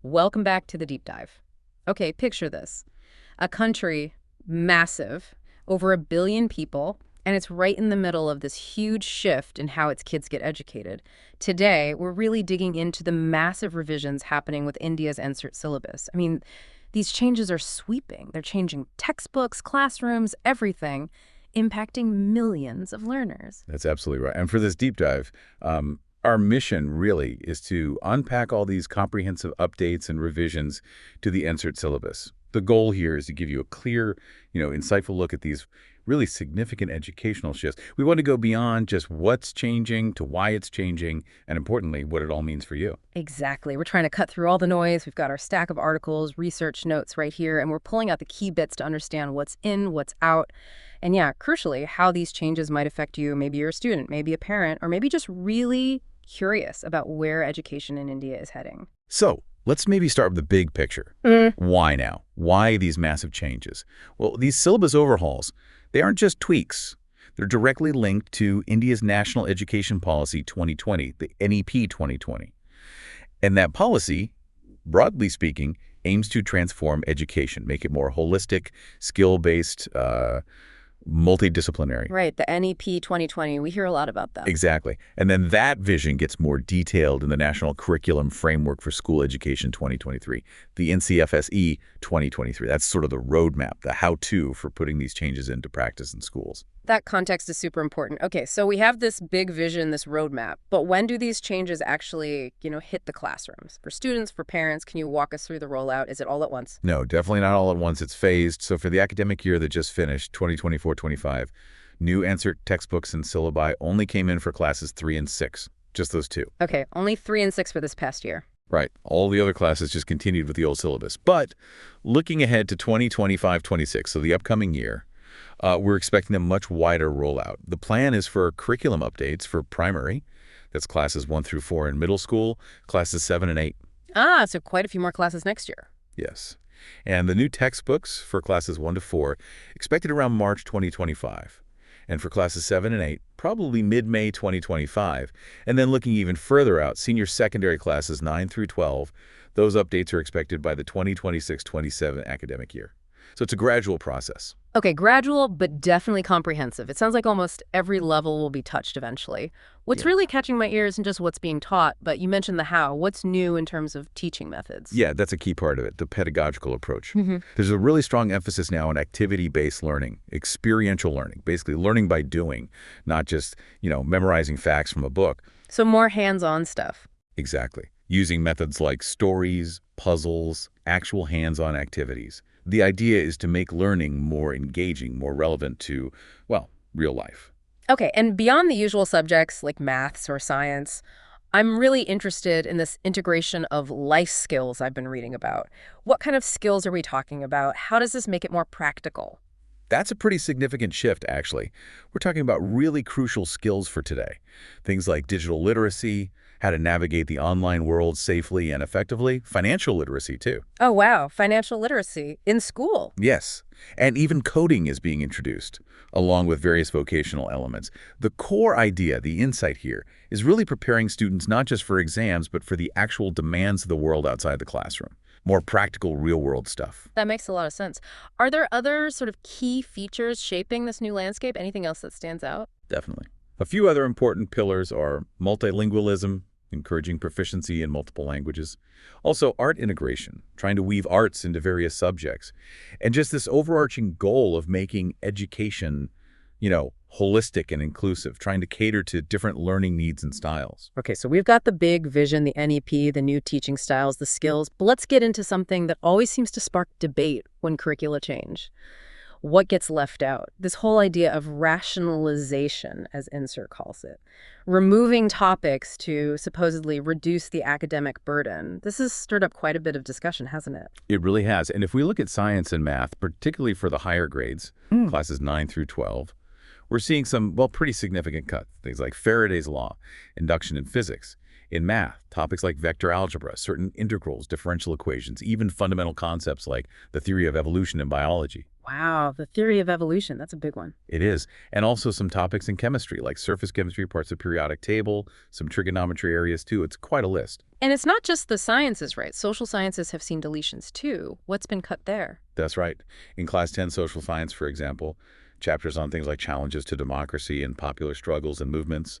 Welcome back to the deep dive. Okay, picture this. A country, massive, over 1 billion people, and it's right in the middle of this huge shift in how its kids get educated. Today, we're really digging into the massive revisions happening with India's NCERT syllabus. I mean, these changes are sweeping. They're changing textbooks, classrooms, everything, impacting millions of learners. That's absolutely right. And for this deep dive, our mission really is to unpack all these comprehensive updates and revisions to the NCERT syllabus. The goal here is to give you a clear, insightful look at these really significant educational shifts. We want to go beyond just what's changing to why it's changing, and importantly, what it all means for you. Exactly. We're trying to cut through all the noise. We've got our stack of articles, research notes right here, and we're pulling out the key bits to understand what's in, what's out, and yeah, crucially, how these changes might affect you. Maybe you're a student, maybe a parent, or maybe just really curious about where education in India is heading. So let's maybe start with the big picture. Why now? Why these massive changes? Well, these syllabus overhauls, they aren't just tweaks. They're directly linked to India's National Education Policy 2020, the NEP 2020. And that policy, broadly speaking, aims to transform education, make it more holistic, skill-based, multidisciplinary. Right, the NEP 2020, we hear a lot about that. Exactly. And then that vision gets more detailed in the National Curriculum Framework for School Education 2023, the NCFSE 2023. That's sort of the roadmap, the how-to for putting these changes into practice in schools. That context is super important. Okay, so we have this big vision, this roadmap, but when do these changes actually, hit the classrooms? For students, for parents, can you walk us through the rollout? Is it all at once? No, definitely not all at once. It's phased. So for the academic year that just finished, 2024-25, new NCERT textbooks and syllabi only came in for classes 3 and 6, just those two. Okay, only 3 and 6 for this past year. Right. All the other classes just continued with the old syllabus. But looking ahead to 2025-26, so the upcoming year, we're expecting a much wider rollout. The plan is for curriculum updates for primary, that's classes 1 through 4 in middle school, classes 7 and 8. So quite a few more classes next year. Yes. And the new textbooks for classes 1 to 4, expected around March 2025. And for classes 7 and 8, probably mid-May 2025. And then looking even further out, senior secondary classes 9 through 12, those updates are expected by the 2026-27 academic year. So it's a gradual process. Okay, gradual, but definitely comprehensive. It sounds like almost every level will be touched eventually. What's really catching my ear isn't just what's being taught, but you mentioned the how. What's new in terms of teaching methods? Yeah, that's a key part of it, the pedagogical approach. There's a really strong emphasis now on activity-based learning, experiential learning, basically learning by doing, not just, memorizing facts from a book. So more hands-on stuff. Exactly. Using methods like stories, puzzles, actual hands-on activities. The idea is to make learning more engaging, more relevant to, real life. Okay, and beyond the usual subjects like maths or science, I'm really interested in this integration of life skills I've been reading about. What kind of skills are we talking about? How does this make it more practical? That's a pretty significant shift, actually. We're talking about really crucial skills for today. Things like digital literacy, how to navigate the online world safely and effectively, financial literacy, too. Oh, wow. Financial literacy in school. Yes. And even coding is being introduced, along with various vocational elements. The core idea, the insight here, is really preparing students not just for exams, but for the actual demands of the world outside the classroom. More practical, real-world stuff. That makes a lot of sense. Are there other sort of key features shaping this new landscape? Anything else that stands out? Definitely. A few other important pillars are multilingualism, encouraging proficiency in multiple languages. Also, art integration, trying to weave arts into various subjects. And just this overarching goal of making education, holistic and inclusive, trying to cater to different learning needs and styles. Okay, so we've got the big vision, the NEP, the new teaching styles, the skills, but let's get into something that always seems to spark debate when curricula change. What gets left out? This whole idea of rationalization, as NCERT calls it. Removing topics to supposedly reduce the academic burden. This has stirred up quite a bit of discussion, hasn't it? It really has. And if we look at science and math, particularly for the higher grades, classes 9 through 12, we're seeing some, pretty significant cuts. Things like Faraday's law, induction in physics. In math, topics like vector algebra, certain integrals, differential equations, even fundamental concepts like the theory of evolution in biology. Wow, the theory of evolution, that's a big one. It is. And also some topics in chemistry, like surface chemistry, parts of periodic table, some trigonometry areas too. It's quite a list. And it's not just the sciences, right? Social sciences have seen deletions too. What's been cut there? That's right. In Class 10 social science, for example, chapters on things like challenges to democracy and popular struggles and movements,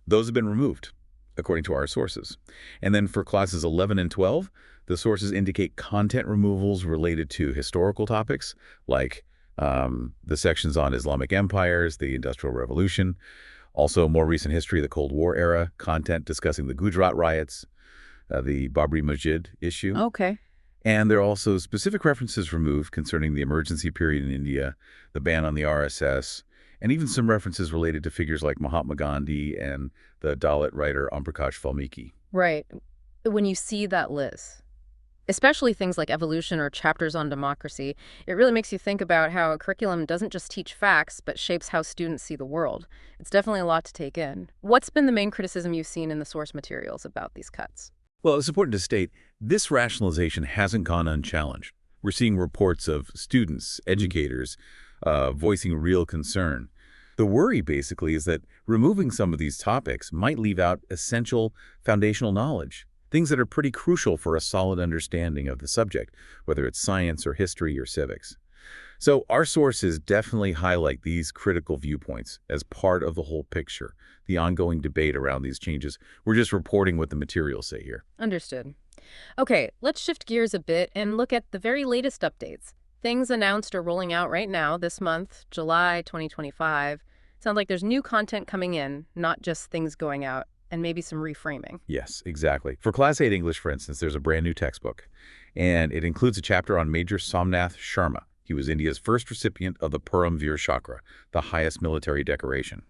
those have been removed, according to our sources. And then for classes 11 and 12, the sources indicate content removals related to historical topics, like the sections on Islamic empires, the Industrial Revolution, also more recent history of the Cold War era, content discussing the Gujarat riots, the Babri Masjid issue. Okay. And there are also specific references removed concerning the emergency period in India, the ban on the RSS, and even some references related to figures like Mahatma Gandhi and the Dalit writer Om Prakash Valmiki. Right. When you see that list, especially things like evolution or chapters on democracy, it really makes you think about how a curriculum doesn't just teach facts, but shapes how students see the world. It's definitely a lot to take in. What's been the main criticism you've seen in the source materials about these cuts? Well, it's important to state, this rationalization hasn't gone unchallenged. We're seeing reports of students, educators, voicing real concern. The worry, basically, is that removing some of these topics might leave out essential foundational knowledge, things that are pretty crucial for a solid understanding of the subject, whether it's science or history or civics. So our sources definitely highlight these critical viewpoints as part of the whole picture, the ongoing debate around these changes. We're just reporting what the materials say here. Understood. Okay, let's shift gears a bit and look at the very latest updates. Things announced or rolling out right now this month, July 2025. Sounds like there's new content coming in, not just things going out, and maybe some reframing. Yes, exactly. For Class 8 English, for instance, there's a brand new textbook, and it includes a chapter on Major Somnath Sharma. He was India's first recipient of the Param Veer Chakra, the highest military decoration.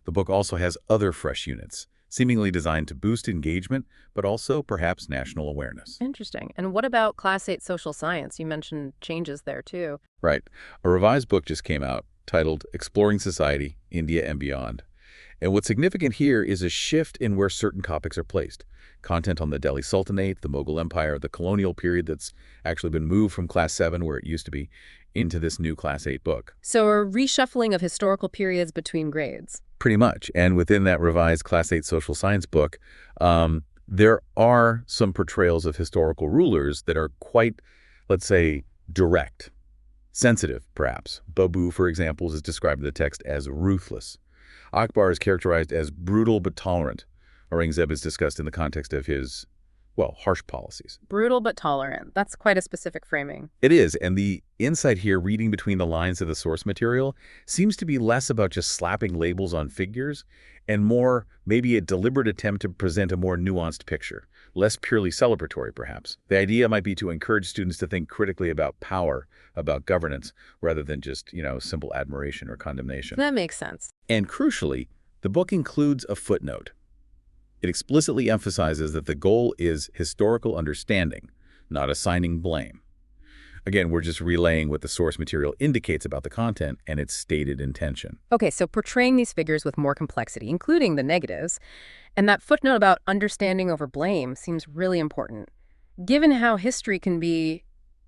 The book also has other fresh units, seemingly designed to boost engagement, but also perhaps national awareness. Interesting. And what about Class 8 social science? You mentioned changes there too. Right. A revised book just came out titled Exploring Society, India and Beyond. And what's significant here is a shift in where certain topics are placed. Content on the Delhi Sultanate, the Mughal Empire, the colonial period that's actually been moved from Class 7, where it used to be, into this new Class 8 book. So a reshuffling of historical periods between grades. Pretty much. And within that revised Class 8 social science book, there are some portrayals of historical rulers that are quite, let's say, direct, sensitive, perhaps. Babu, for example, is described in the text as ruthless. Akbar is characterized as brutal but tolerant. Aurangzeb is discussed in the context of his, well, harsh policies. Brutal but tolerant. That's quite a specific framing. It is, and the insight here, reading between the lines of the source material, seems to be less about just slapping labels on figures and more maybe a deliberate attempt to present a more nuanced picture, less purely celebratory, perhaps. The idea might be to encourage students to think critically about power, about governance, rather than just, simple admiration or condemnation. That makes sense. And crucially, the book includes a footnote. It explicitly emphasizes that the goal is historical understanding, not assigning blame. Again, we're just relaying what the source material indicates about the content and its stated intention. Okay, so portraying these figures with more complexity, including the negatives, and that footnote about understanding over blame seems really important. Given how history can be,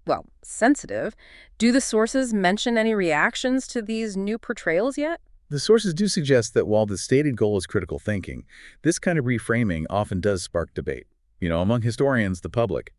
well, sensitive, do the sources mention any reactions to these new portrayals yet? The sources do suggest that while the stated goal is critical thinking, this kind of reframing often does spark debate. Among historians, the public.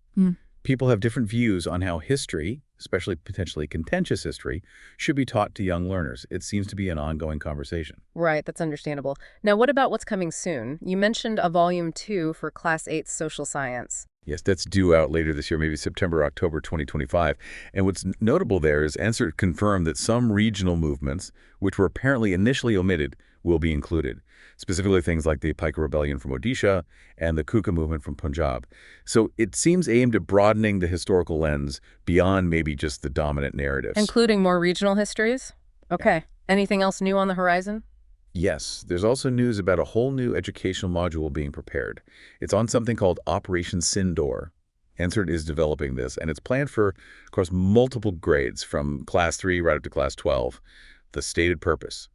People have different views on how history, especially potentially contentious history, should be taught to young learners. It seems to be an ongoing conversation. Right, that's understandable. Now, what about what's coming soon? You mentioned a volume 2 for Class 8 social science. Yes, that's due out later this year, maybe September, October 2025. And what's notable there is NCERT confirmed that some regional movements, which were apparently initially omitted, will be included. Specifically things like the Paika Rebellion from Odisha and the Kuka movement from Punjab. So it seems aimed at broadening the historical lens beyond maybe just the dominant narratives. Including more regional histories? Okay. Anything else new on the horizon? Yes, there's also news about a whole new educational module being prepared. It's on something called Operation Sindoor. NCERT is developing this, and it's planned for, across multiple grades from Class 3 right up to Class 12. The stated purpose: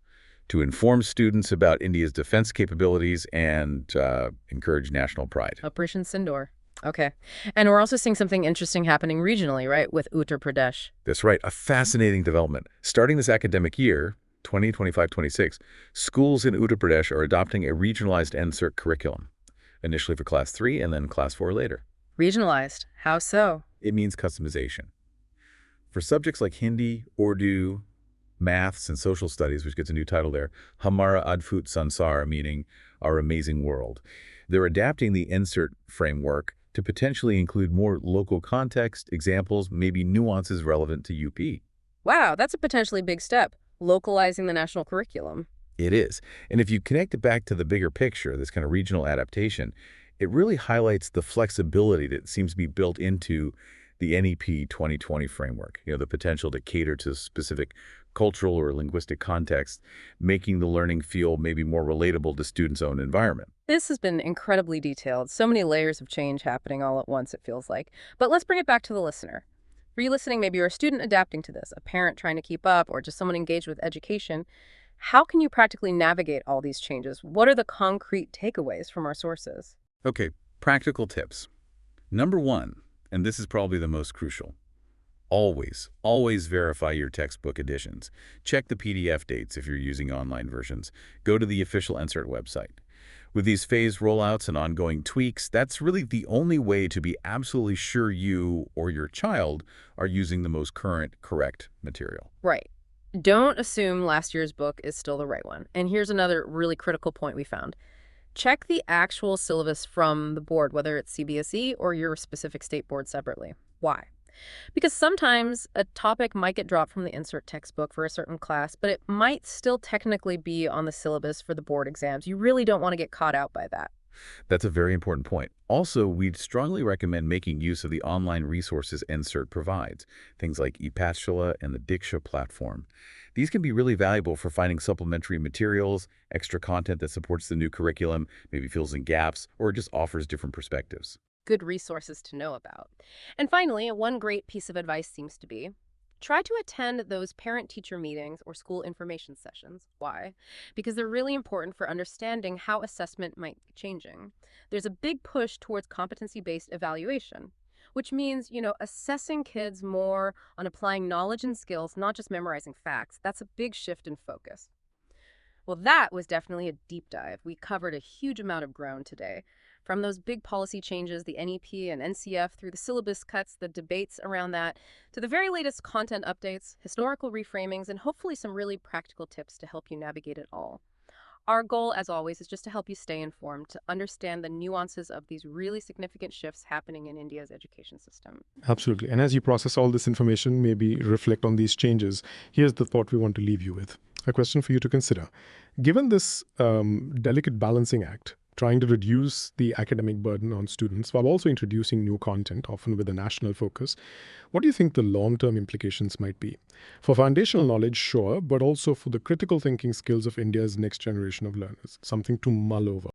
to inform students about India's defense capabilities and encourage national pride. Operation Sindoor. Okay. And we're also seeing something interesting happening regionally, right, with Uttar Pradesh. That's right, a fascinating development. Starting this academic year, 2025-26, schools in Uttar Pradesh are adopting a regionalized NCERT curriculum, initially for Class 3 and then Class 4 later. Regionalized. How so? It means customization. For subjects like Hindi, Urdu, maths, and social studies, which gets a new title there, Hamara Adbhut Sansar, meaning our amazing world, they're adapting the NCERT framework to potentially include more local context, examples, maybe nuances relevant to UP. Wow, that's a potentially big step, localizing the national curriculum. It is. And if you connect it back to the bigger picture, this kind of regional adaptation, it really highlights the flexibility that seems to be built into the NEP 2020 framework, the potential to cater to specific cultural or linguistic context, making the learning feel maybe more relatable to students' own environment. This has been incredibly detailed. So many layers of change happening all at once, it feels like. But let's bring it back to the listener. For you listening, maybe you're a student adapting to this, a parent trying to keep up, or just someone engaged with education. How can you practically navigate all these changes? What are the concrete takeaways from our sources? Okay, practical tips. Number one, and this is probably the most crucial, always verify your textbook editions. Check the PDF dates if you're using online versions. Go to the official NCERT website. With these phased rollouts and ongoing tweaks, that's really the only way to be absolutely sure you or your child are using the most current, correct material. Right. Don't assume last year's book is still the right one. And here's another really critical point we found. Check the actual syllabus from the board, whether it's CBSE or your specific state board separately. Why? Because sometimes a topic might get dropped from the NCERT textbook for a certain class, but it might still technically be on the syllabus for the board exams. You really don't want to get caught out by that. That's a very important point. Also, we'd strongly recommend making use of the online resources NCERT provides, things like ePathshala and the Diksha platform. These can be really valuable for finding supplementary materials, extra content that supports the new curriculum, maybe fills in gaps, or just offers different perspectives. Good resources to know about. And finally, one great piece of advice seems to be, try to attend those parent-teacher meetings or school information sessions. Why? Because they're really important for understanding how assessment might be changing. There's a big push towards competency-based evaluation, which means, assessing kids more on applying knowledge and skills, not just memorizing facts. That's a big shift in focus. Well, that was definitely a deep dive. We covered a huge amount of ground today. From those big policy changes, the NEP and NCF, through the syllabus cuts, the debates around that, to the very latest content updates, historical reframings, and hopefully some really practical tips to help you navigate it all. Our goal, as always, is just to help you stay informed, to understand the nuances of these really significant shifts happening in India's education system. Absolutely. And as you process all this information, maybe reflect on these changes, here's the thought we want to leave you with. A question for you to consider. Given this delicate balancing act, trying to reduce the academic burden on students while also introducing new content, often with a national focus, what do you think the long-term implications might be? For foundational knowledge, sure, but also for the critical thinking skills of India's next generation of learners, something to mull over.